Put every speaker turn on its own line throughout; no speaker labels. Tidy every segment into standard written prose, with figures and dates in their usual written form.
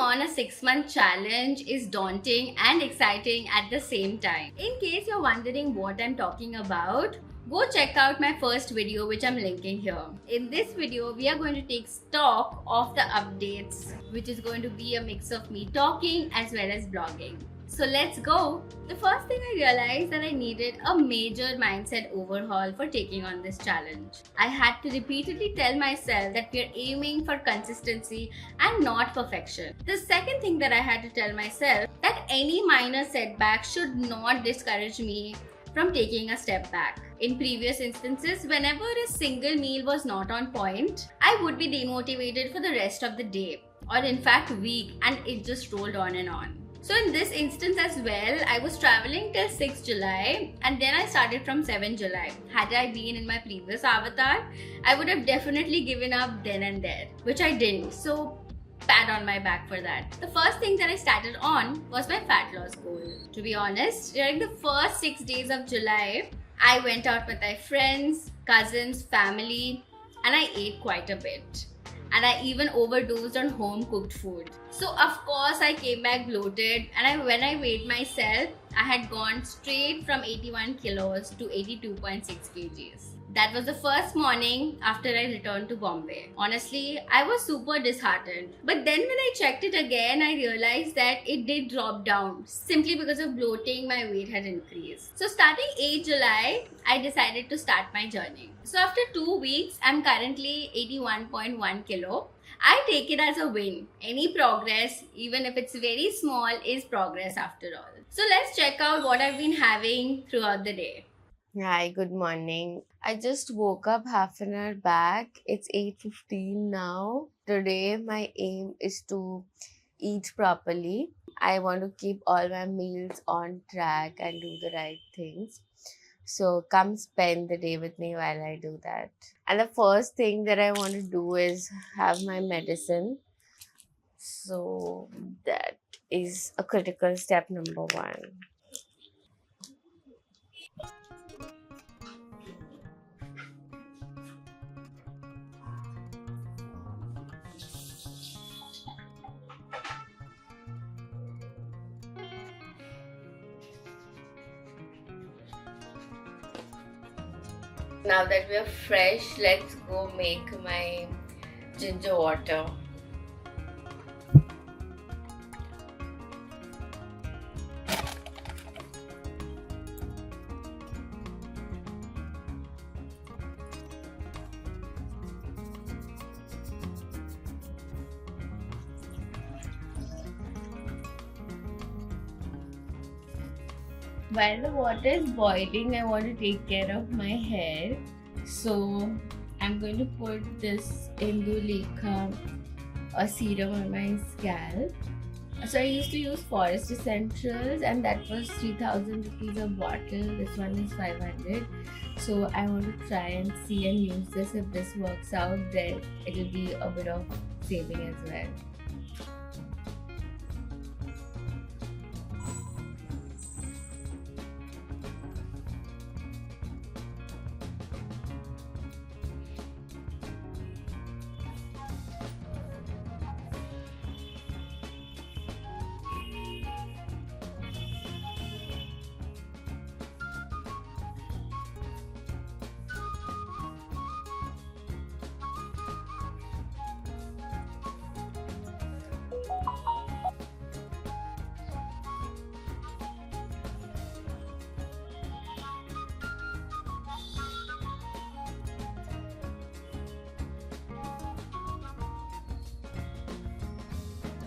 on a 6-month challenge is daunting and exciting at the same time. In case you're wondering what I'm talking about, go check out my first video which I'm linking here. In this video, we are going to take stock of the updates, which is going to be a mix of me talking as well as blogging. So let's go. The first thing I realized that I needed a major mindset overhaul for taking on this challenge. I had to repeatedly tell myself that we're aiming for consistency and not perfection. The second thing that I had to tell myself that any minor setback should not discourage me from taking a step back. In previous instances, whenever a single meal was not on point, I would be demotivated for the rest of the day, or in fact week, and it just rolled on and on. So in this instance as well, I was traveling till 6 July and then I started from 7 July. Had I been in my previous avatar, I would have definitely given up then and there, which I didn't. So pat on my back for that. The first thing that I started on was my fat loss goal. To be honest, during the first 6 days of July, I went out with my friends, cousins, family, and I ate quite a bit. And I even overdosed on home cooked food. So of course I came back bloated, and when I weighed myself, I had gone straight from 81 kilos to 82.6 kgs. That was the first morning after I returned to Bombay. Honestly, I was super disheartened. But then when I checked it again, I realized that it did drop down. Simply because of bloating, my weight had increased. So starting 8 July, I decided to start my journey. So after 2 weeks, I'm currently 81.1 kilo. I take it as a win. Any progress, even if it's very small, is progress after all. So let's check out what I've been having throughout the day.
Hi, good morning. I just woke up half an hour back. It's 8:15 now. Today my aim is to eat properly. I want to keep all my meals on track and do the right things. So come spend the day with me while I do that. And the first thing that I want to do is have my medicine. So that is a critical step number one. Now that we are fresh, let's go make my ginger water. While the water is boiling, I want to take care of my hair. So I'm going to put this Indulekha a serum on my scalp. So I used to use Forest Essentials, and that was 3,000 rupees a bottle. This one is 500. So I want to try and see and use this. If this works out, then it'll be a bit of saving as well.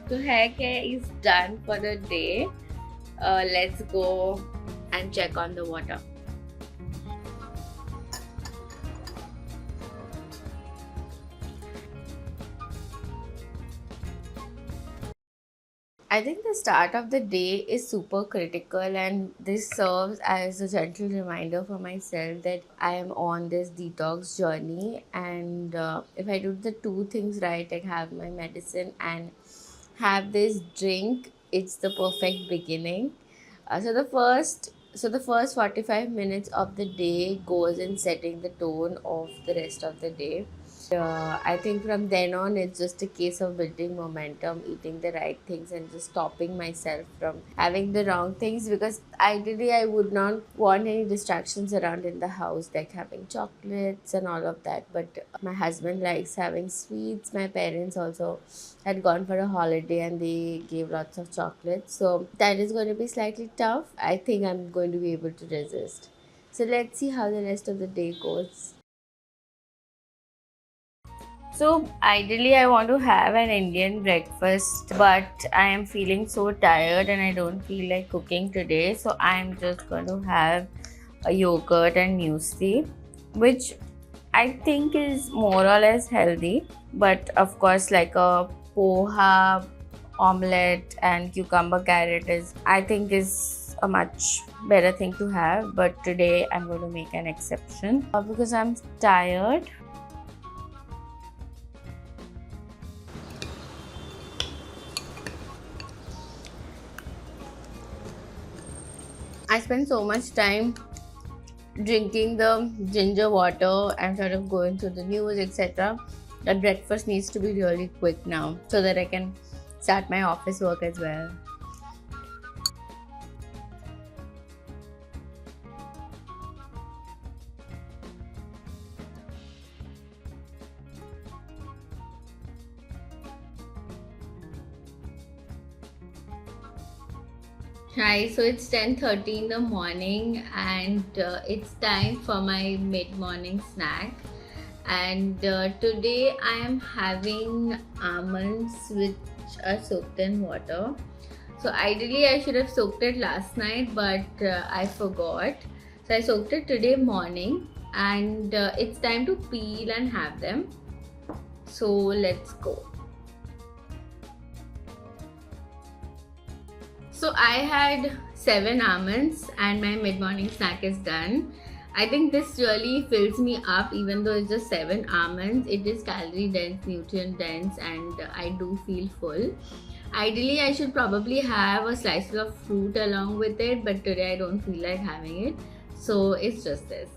So hair care is done for the day. Let's go and check on the water. I think the start of the day is super critical, and this serves as a gentle reminder for myself that I am on this detox journey. And if I do the two things right, like have my medicine and have this drink, it's the perfect beginning. So the first 45 minutes of the day goes in setting the tone of the rest of the day. I think from then on, it's just a case of building momentum, eating the right things, and just stopping myself from having the wrong things. Because ideally, I would not want any distractions around in the house, like having chocolates and all of that. But my husband likes having sweets. My parents also had gone for a holiday and they gave lots of chocolates. So that is going to be slightly tough. I think I'm going to be able to resist. So let's see how the rest of the day goes. So ideally I want to have an Indian breakfast, but I am feeling so tired and I don't feel like cooking today. So I'm just going to have a yogurt and muesli, which I think is more or less healthy. But of course, like a poha, omelette and cucumber carrot is a much better thing to have. But today I'm going to make an exception because I'm tired. I spend so much time drinking the ginger water and sort of going through the news, etc. That breakfast needs to be really quick now so that I can start my office work as well.
Hi, so it's 10:30 in the morning and it's time for my mid-morning snack. And today I am having almonds which are soaked in water. So ideally I should have soaked it last night, but I forgot. So I soaked it today morning and it's time to peel and have them. So let's go. So I had 7 almonds and my mid-morning snack is done. I think this really fills me up even though it's just 7 almonds. It is calorie dense, nutrient dense, and I do feel full. Ideally, I should probably have a slice of fruit along with it, but today I don't feel like having it. So it's just this.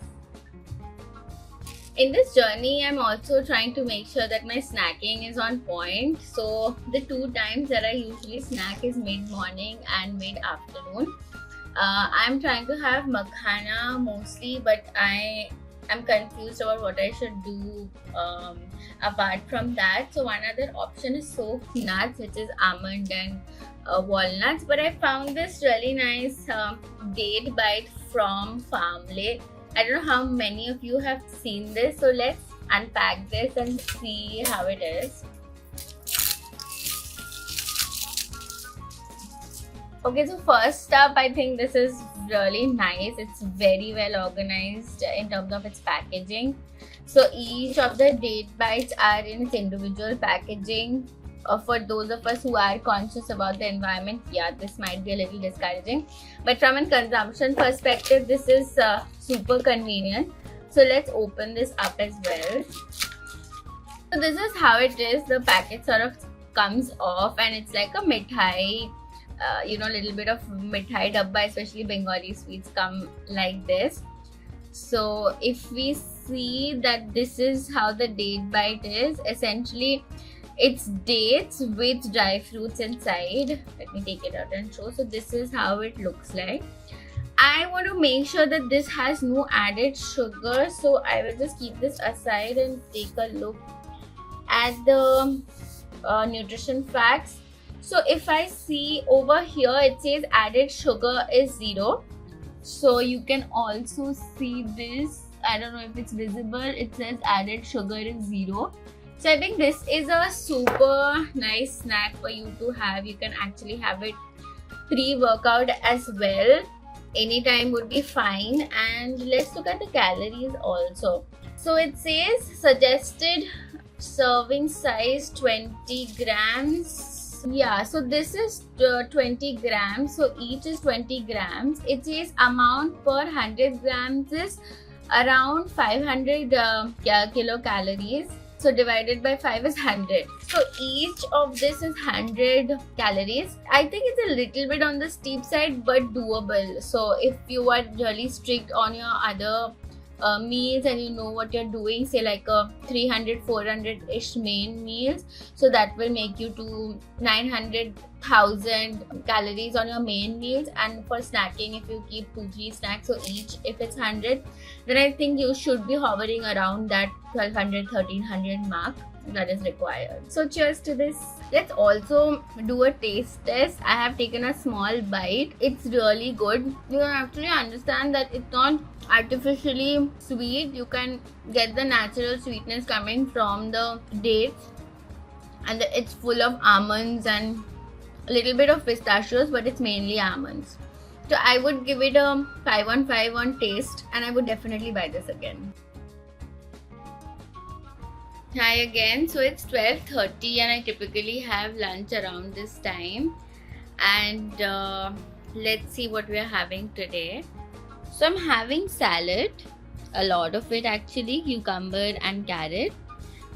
In this journey, I'm also trying to make sure that my snacking is on point. So the 2 times that I usually snack is mid-morning and mid-afternoon. I'm trying to have makhana mostly, but I am confused about what I should do apart from that. So one other option is soaked nuts, which is almond and walnuts. But I found this really nice date bite from Farmlay. I don't know how many of you have seen this, so let's unpack this and see how it is. Okay, so first up, I think this is really nice. It's very well organized in terms of its packaging. So each of the date bites are in its individual packaging. For those of us who are conscious about the environment, yeah, this might be a little discouraging. But from a consumption perspective, this is super convenient. So let's open this up as well. So this is how it is. The packet sort of comes off and it's like a mithai, little bit of mithai dabba, especially Bengali sweets come like this. So if we see that this is how the date bite is, essentially it's dates with dry fruits inside. Let me take it out and show. So this is how it looks like. I want to make sure that this has no added sugar, so I will just keep this aside and take a look at the nutrition facts. So if I see over here, it says added sugar is 0. So you can also see this. I don't know if it's visible. It says added sugar is 0. So I think this is a super nice snack for you to have. You can actually have it pre-workout as well. Anytime would be fine. And let's look at the calories also. So it says suggested serving size 20 grams. Yeah, so this is 20 grams. So each is 20 grams. It says amount per 100 grams is around 500 kilocalories. So divided by 5 is 100. So each of this is 100 calories. I think it's a little bit on the steep side, but doable. So if you are really strict on your other
meals and you know what you're doing, say like a 300-400-ish main meals, so that will make you to 900,000 calories on your main meals. And for snacking, if you keep 2-3 snacks, so each if it's 100, then I think you should be hovering around that 1200-1300 mark that is required. So cheers to this. Let's also do a taste test. I have taken a small bite. It's really good. You can actually understand that it's not artificially sweet. You can get the natural sweetness coming from the dates, and it's full of almonds and a little bit of pistachios, but it's mainly almonds. So I would give it a 5 on 5 on taste, and I would definitely buy this again. Hi again. So it's 12:30 and I typically have lunch around this time, and let's see what we are having today. So I'm having salad, a lot of it actually, cucumber and carrot.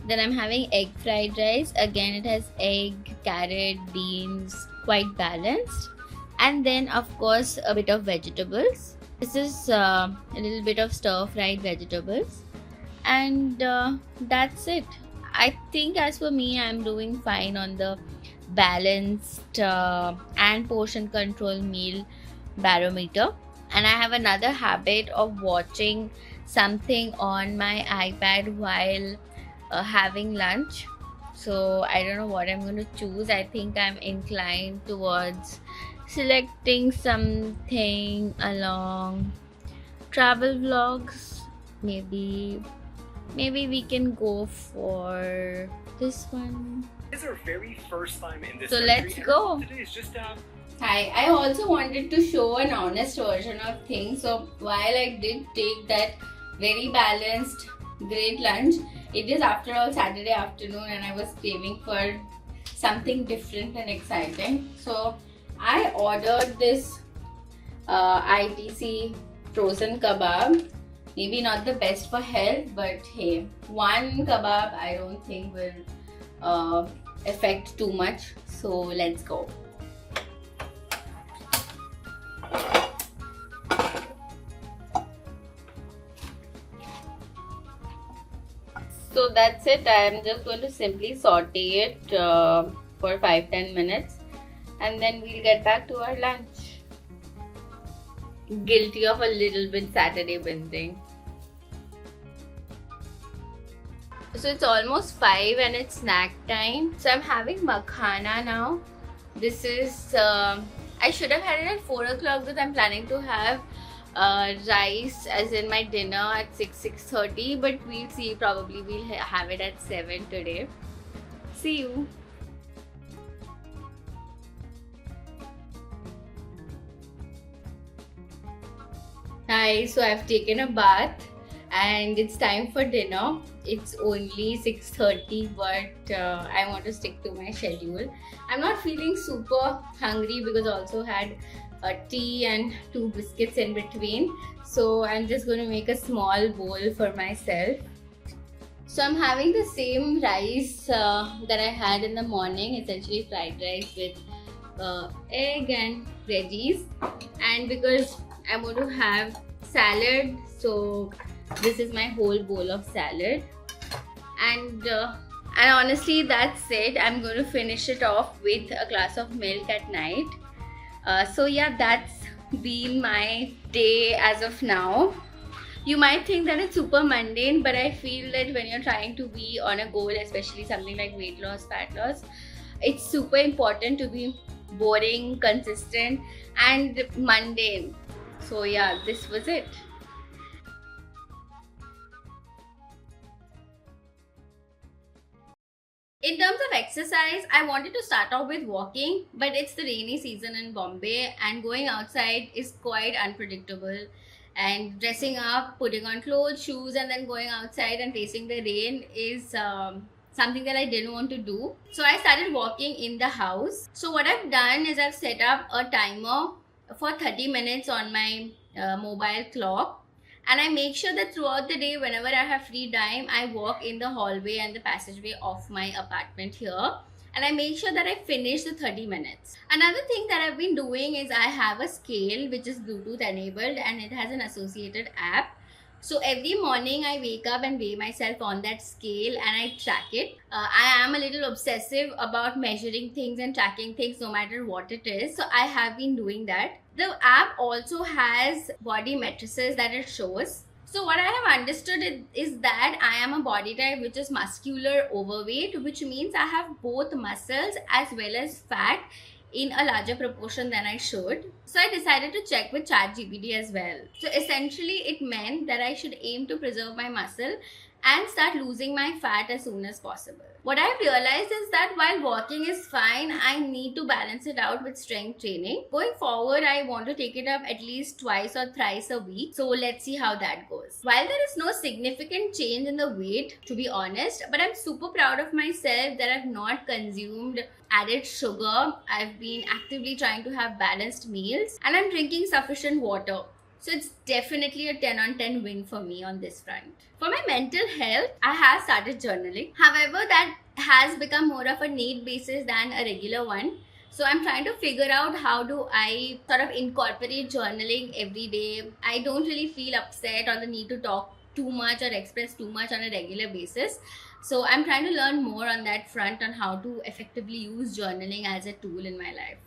Then I'm having egg fried rice. Again, it has egg, carrot, beans, quite balanced. And then of course a bit of vegetables. This is a little bit of stir fried vegetables. And that's it. I think as for me, I'm doing fine on the balanced and portion control meal barometer. And I have another habit of watching something on my iPad while having lunch. So I don't know what I'm going to choose. I think I'm inclined towards selecting something along travel vlogs. Maybe we can go for this one.
This is our very first time in this
So
country,
let's
and
go.
Today is just
Hi, I also wanted to show an honest version of things. So while I did take that very balanced, great lunch, it is after all Saturday afternoon and I was craving for something different and exciting. So I ordered this ITC frozen kebab. Maybe not the best for health, but hey, one kebab I don't think will affect too much. So let's go. So that's it. I am just going to simply saute it for 5-10 minutes and then we'll get back to our lunch. Guilty of a little bit Saturday binging. So it's almost 5 and it's snack time. So I'm having makhana now. This is, I should have had it at 4 o'clock because I'm planning to have rice as in my dinner at 6:30, but we'll see. Probably we'll have it at 7 today. See you. Hi, so I've taken a bath and it's time for dinner. It's only 6:30, but I want to stick to my schedule. I'm not feeling super hungry because I also had a tea and 2 biscuits in between. So I'm just going to make a small bowl for myself. So I'm having the same rice that I had in the morning, essentially fried rice with egg and veggies. And because I'm going to have salad, so this is my whole bowl of salad. And honestly, that's it. I'm going to finish it off with a glass of milk at night. So yeah, that's been my day as of now. You might think that it's super mundane, but I feel that when you're trying to be on a goal, especially something like weight loss, fat loss, it's super important to be boring, consistent and mundane. So yeah, this was it. In terms of exercise, I wanted to start off with walking, but it's the rainy season in Bombay and going outside is quite unpredictable. And dressing up, putting on clothes, shoes, and then going outside and facing the rain is something that I didn't want to do. So I started walking in the house. So what I've done is I've set up a timer for 30 minutes on my mobile clock. And I make sure that throughout the day, whenever I have free time, I walk in the hallway and the passageway of my apartment here. And I make sure that I finish the 30 minutes. Another thing that I've been doing is I have a scale which is Bluetooth enabled and it has an associated app. So every morning I wake up and weigh myself on that scale and I track it. I am a little obsessive about measuring things and tracking things no matter what it is. So I have been doing that. The app also has body matrices that it shows. So what I have understood is that I am a body type which is muscular overweight, which means I have both muscles as well as fat in a larger proportion than I should. So I decided to check with ChatGPT as well. So essentially it meant that I should aim to preserve my muscle and start losing my fat as soon as possible. What I've realized is that while walking is fine, I need to balance it out with strength training. Going forward, I want to take it up at least twice or thrice a week. So let's see how that goes. While there is no significant change in the weight, to be honest, but I'm super proud of myself that I've not consumed added sugar. I've been actively trying to have balanced meals and I'm drinking sufficient water. So it's definitely a 10 on 10 win for me on this front. For my mental health, I have started journaling. However, that has become more of a need basis than a regular one. So I'm trying to figure out how do I sort of incorporate journaling every day. I don't really feel upset or the need to talk too much or express too much on a regular basis. So I'm trying to learn more on that front on how to effectively use journaling as a tool in my life.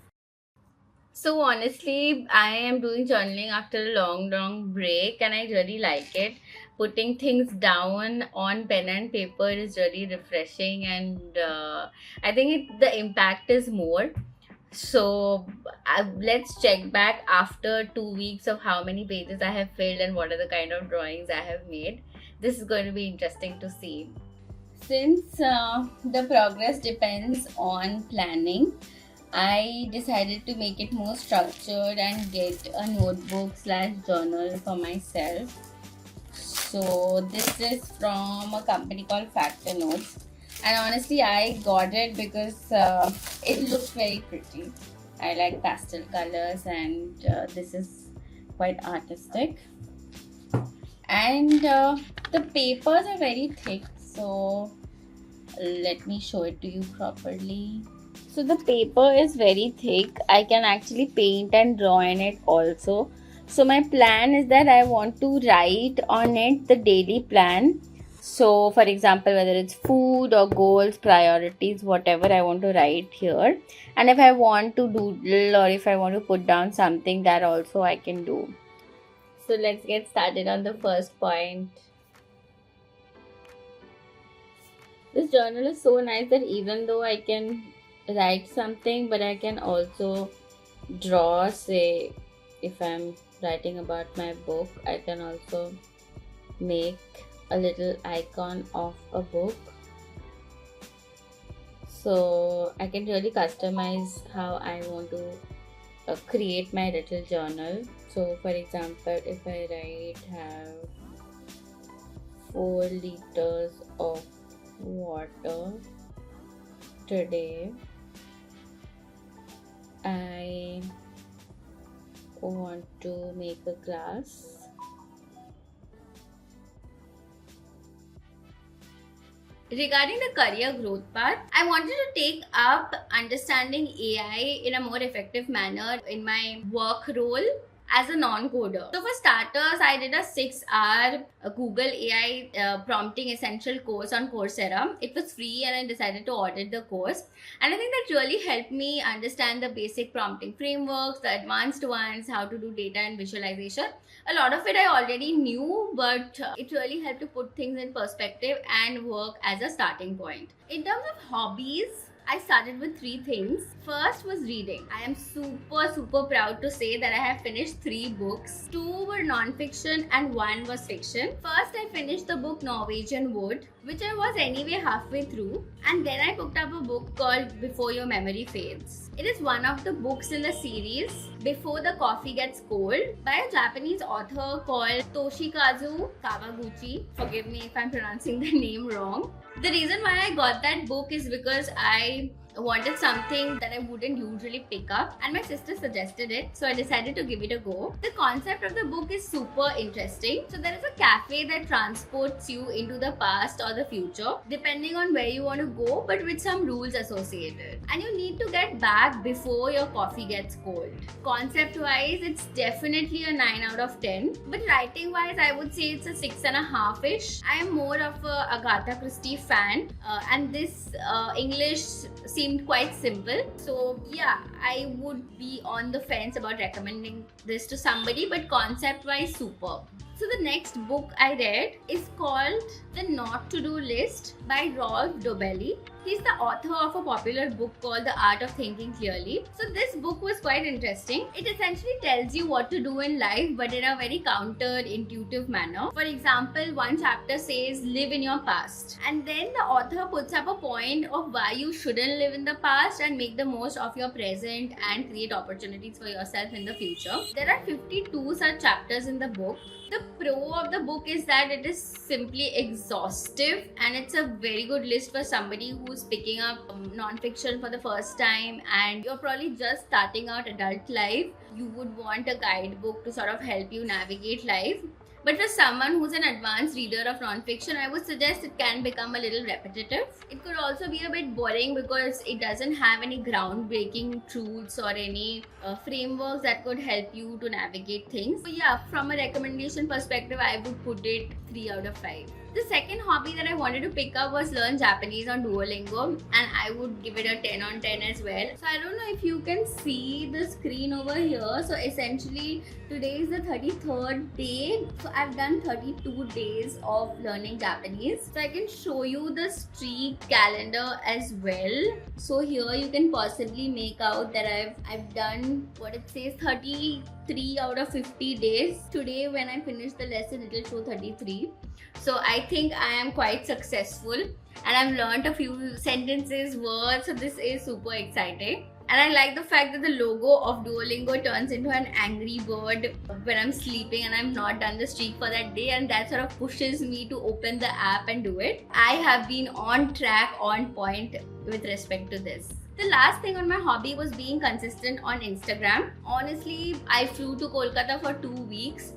So honestly, I am doing journaling after a long break and I really like it. Putting things down on pen and paper is really refreshing and I think the impact is more. So let's check back after 2 weeks of how many pages I have filled and what are the kind of drawings I have made. This is going to be interesting to see. Since the progress depends on planning, I decided to make it more structured and get a notebook/journal for myself. So this is from a company called Factor Notes. And honestly, I got it because it looks very pretty. I like pastel colors and this is quite artistic. And the papers are very thick. So let me show it to you properly. So the paper is very thick. I can actually paint and draw in it also. So my plan is that I want to write on it the daily plan. So for example, whether it's food or goals, priorities, whatever I want to write here. And if I want to doodle or if I want to put down something, that also I can do. So let's get started on the first point. This journal is so nice that even though I can write something, but I can also draw, say if I'm writing about my book, I can also make a little icon of a book. So I can really customize how I want to create my little journal. So for example, if I write have 4 liters of water today, I want to make a glass. Regarding the career growth path, I wanted to take up understanding AI in a more effective manner in my work role as a non-coder. So for starters, I did a 6-hour Google AI prompting essential course on Coursera. It was free and I decided to audit the course. And I think that really helped me understand the basic prompting frameworks, the advanced ones, how to do data and visualization. A lot of it I already knew, but it really helped to put things in perspective and work as a starting point. In terms of hobbies, I started with 3 things. First was reading. I am super proud to say that I have finished 3 books. 2 were non-fiction and 1 was fiction. First, I finished the book Norwegian Wood, which I was anyway halfway through. And then I picked up a book called Before Your Memory Fades. It is one of the books in the series Before the Coffee Gets Cold by a Japanese author called Toshikazu Kawaguchi. Forgive me if I'm pronouncing the name wrong. The reason why I got that book is because I wanted something that I wouldn't usually pick up, and my sister suggested it, so I decided to give it a go. The concept of the book is super interesting. So there is a cafe that transports you into the past or the future, depending on where you want to go, but with some rules associated. And you need to get back before your coffee gets cold. Concept wise, it's definitely a 9 out of 10, but writing wise, I would say it's a 6.5-ish. I am more of a Agatha Christie fan, and this English seemed quite simple. So yeah, I would be on the fence about recommending this to somebody, but concept wise, superb. So the next book I read is called The Not To Do List by Rolf Dobelli. He's the author of a popular book called The Art of Thinking Clearly. So this book was quite interesting. It essentially tells you what to do in life, but in a very counterintuitive manner. For example, one chapter says live in your past, and then the author puts up a point of why you shouldn't live in the past and make the most of your present and create opportunities for yourself in the future. There are 52 such chapters in the book. The pro of the book is that it is simply exhaustive, and it's a very good list for somebody who's picking up non-fiction for the first time and you're probably just starting out adult life. You would want a guidebook to sort of help you navigate life. But for someone who's an advanced reader of non-fiction, I would suggest it can become a little repetitive. It could also be a bit boring because it doesn't have any groundbreaking truths or any frameworks that could help you to navigate things. So yeah, from a recommendation perspective, I would put it 3 out of 5. The second hobby that I wanted to pick up was learn Japanese on Duolingo, and I would give it a 10 on 10 as well. So I don't know if you can see the screen over here. So essentially today is the 33rd day. So I've done 32 days of learning Japanese. So I can show you the streak calendar as well. So here you can possibly make out that I've done what it says 33 out of 50 days. Today when I finish the lesson, it will show 33. So I think I am quite successful, and I've learned a few sentences, words, so this is super exciting. And I like the fact that the logo of Duolingo turns into an angry bird when I'm sleeping and I'm not done the streak for that day, and that sort of pushes me to open the app and do it. I have been on track, on point with respect to this. The last thing on my hobby was being consistent on Instagram. Honestly, I flew to Kolkata for 2 weeks,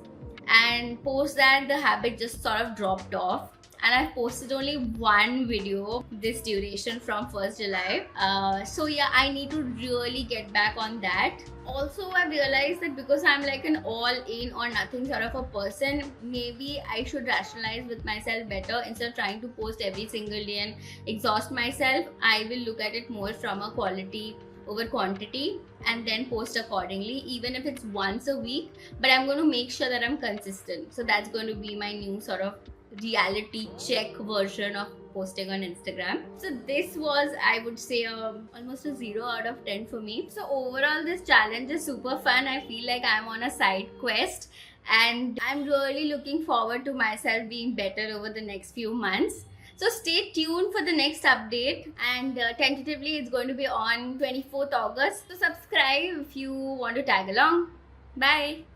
and post that the habit just sort of dropped off, and I've posted only one video this duration from 1st July. So yeah, I need to really get back on that. Also, I realized that because I'm like an all-in or nothing sort of a person, maybe I should rationalize with myself better. Instead of trying to post every single day and exhaust myself, I will look at it more from a quality over quantity and then post accordingly, even if it's once a week. But I'm going to make sure that I'm consistent. So that's going to be my new sort of reality check version of posting on Instagram. So this was, I would say, almost a 0 out of 10 for me. So overall, this challenge is super fun. I feel like I'm on a side quest, and I'm really looking forward to myself being better over the next few months. So stay tuned for the next update, and tentatively it's going to be on 24th August. So subscribe if you want to tag along. Bye.